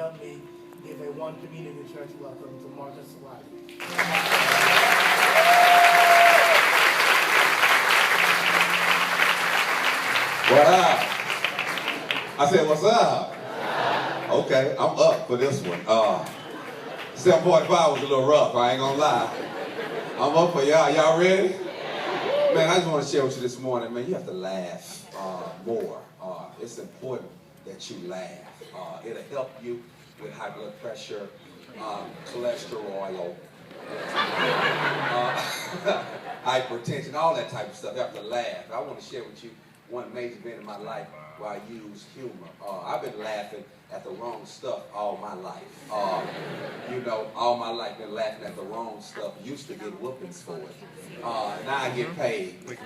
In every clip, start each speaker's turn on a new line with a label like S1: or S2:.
S1: help me give a one community church welcome to Marcus Wiley.
S2: What up? I said, what's up? Okay, I'm up for this one. 7:45 was a little rough, I ain't gonna lie. I'm up for y'all. Y'all ready? Man, I just want to share with you this morning, man, you have to laugh more. It's important that you laugh. It'll help you with high blood pressure, cholesterol, hypertension, all that type of stuff. You have to laugh. I want to share with you one major event in my life where I use humor. I've been laughing at the wrong stuff all my life. All my life been laughing at the wrong stuff. Used to get whoopings for it. Now I get paid. He'll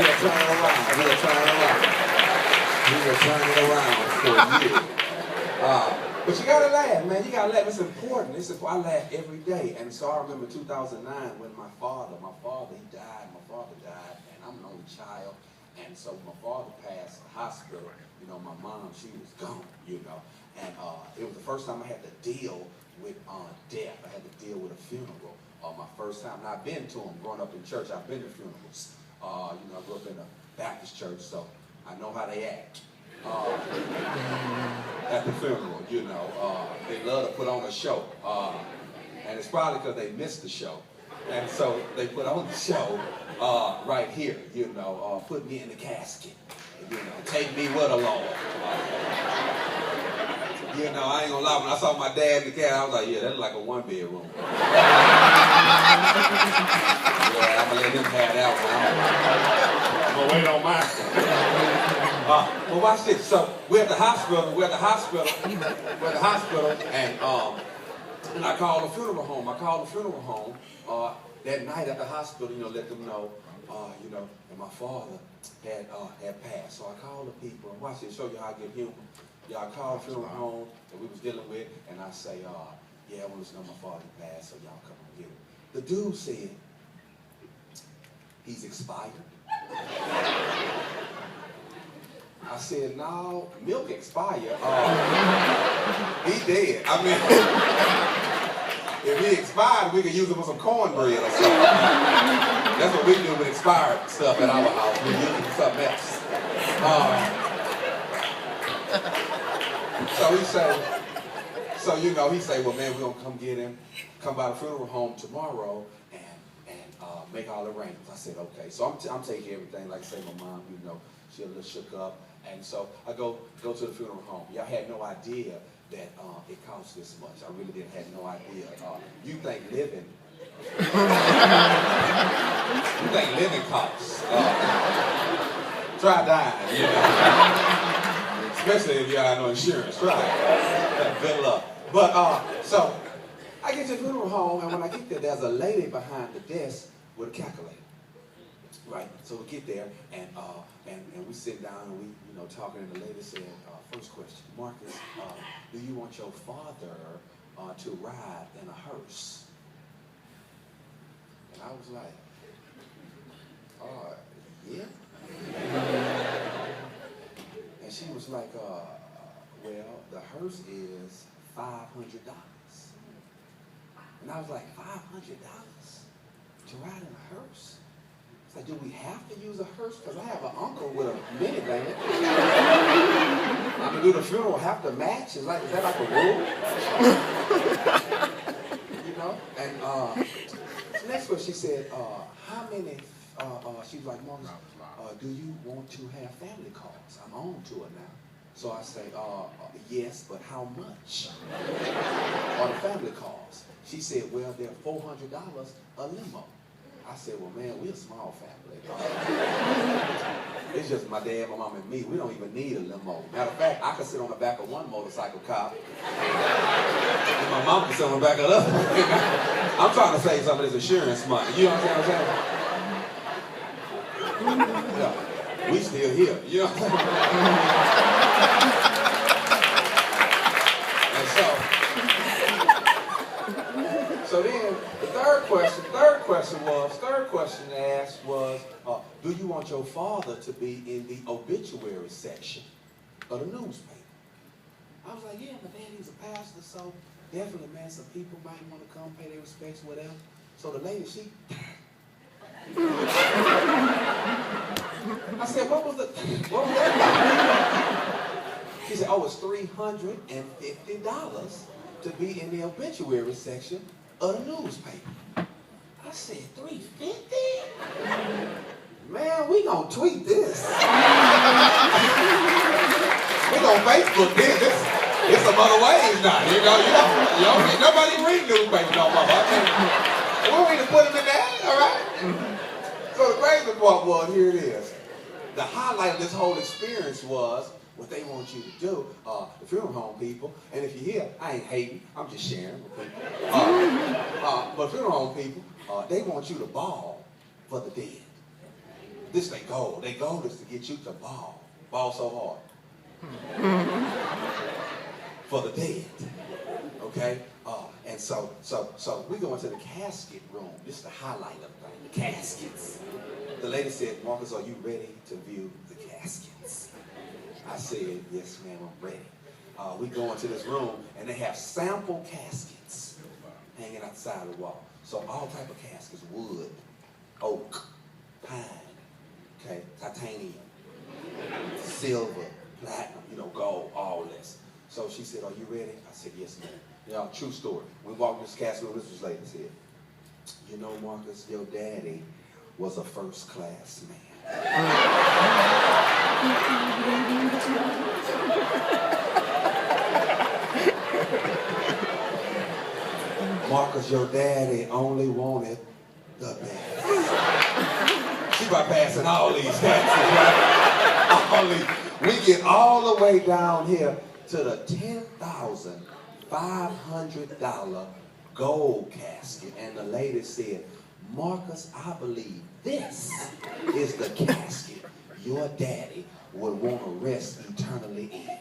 S2: turn it around. He'll turn it around for you. But you gotta laugh, man. You gotta laugh. It's important. I laugh every day. And so I remember 2009 when my father, he died. My father died, and I'm an only child. And so my father passed the hospital. My mom, she was gone, And it was the first time I had to deal with death. I had to deal with a funeral. My first time. Now, I've been to them growing up in church. I've been to funerals. I grew up in a Baptist church, so I know how they act. At the funeral, they love to put on a show. And it's probably because they missed the show. And so they put on the show right here, put me in the casket. Take me with the Lord. I ain't gonna lie, when I saw my dad in the casket, I was like, yeah, that's like a one-bedroom. Yeah, I'm gonna let him have that one. I'm gonna wait on mine. But watch this. So we're at the hospital, and I called the funeral home. That night at the hospital, let them know, and my father had passed. So I called the people, and watch this, show you how I get humor. I called the funeral home that we was dealing with, and I say, I want to know my father passed, so y'all come and get him. The dude said, he's expired. I said, no, milk expired. He dead. I mean, if he expired, we could use him for some cornbread or something. That's what we do with expired stuff at our house. We use it for something else. He say, well, man, we're going to come get him, come by the funeral home tomorrow, and make all the arrangements. I said, okay. So I'm taking everything. Like I say, my mom, she a little shook up. And so I go to the funeral home. Y'all had no idea that it costs this much. I really didn't have no idea. You think living costs. Try dying, Especially if you have no insurance. Try it. Good luck. But, so I get to the funeral home, and when I get there, there's a lady behind the desk with a calculator. Right, so we get there, and we sit down, and we, talking, and the lady said, first question, Marcus, do you want your father to ride in a hearse? And I was like, yeah. And she was like, well, the hearse is $500. And I was like, $500 to ride in a hearse? Like, do we have to use a hearse? Because I have an uncle with a minivan. Do the funeral have to match? Is that like a rule? And the next one, she said, how many, she was like, Marcus, do you want to have family cars? I'm on to it now. So I say, yes, but how much are the family cars? She said, well, they're $400 a limo. I said, well, man, we're a small family. It's just my dad, my mom, and me. We don't even need a limo. Matter of fact, I could sit on the back of one motorcycle car, and my mom can sit on the back of the other. I'm trying to save some of this insurance money. You understand what I'm saying? Yeah, we still here. You know what I'm saying? So then, the third question asked was, do you want your father to be in the obituary section of the newspaper? was like, yeah, my daddy was a pastor, so definitely, man, some people might want to come pay their respects, whatever. So the lady, she... I said, what was that about? She said, oh, it's $350 to be in the obituary section of the newspaper. I said, $350? Man, we gonna tweet this. We gonna Facebook this. There's some other ways now, you don't need nobody read newspaper no more. We need to put them in there, all right? So the crazy part was, here it is. The highlight of this whole experience was what they want you to do, the funeral home people. And if you're here, I ain't hating, I'm just sharing with people. But funeral home people, they want you to bawl for the dead. This they goal. Their goal is to get you to bawl. Bawl so hard. For the dead. Okay? And so we go into the casket room. This is the highlight of the thing, the caskets. The lady said, Marcus, are you ready to view the caskets? I said, yes, ma'am, I'm ready. We go into this room, and they have sample caskets hanging outside the wall. So all type of caskets, wood, oak, pine, okay, titanium, silver, platinum, gold, all this. So she said, are you ready? I said, yes, ma'am. Y'all, true story. We walked in this casket room, this was lady said, you know, Marcus, your daddy was a first-class man. Marcus, your daddy only wanted the best. She bypassing all these taxes, right? We get all the way down here to the $10,500 gold casket. And the lady said, Marcus, I believe this is the casket your daddy would want to rest eternally in.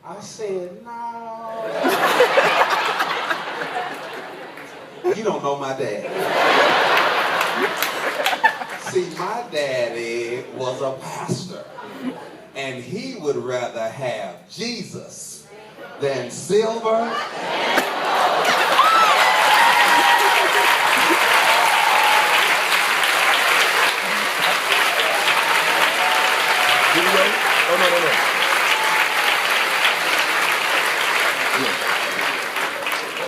S2: I said, no. You don't know my daddy. See, my daddy was a pastor, and he would rather have Jesus than silver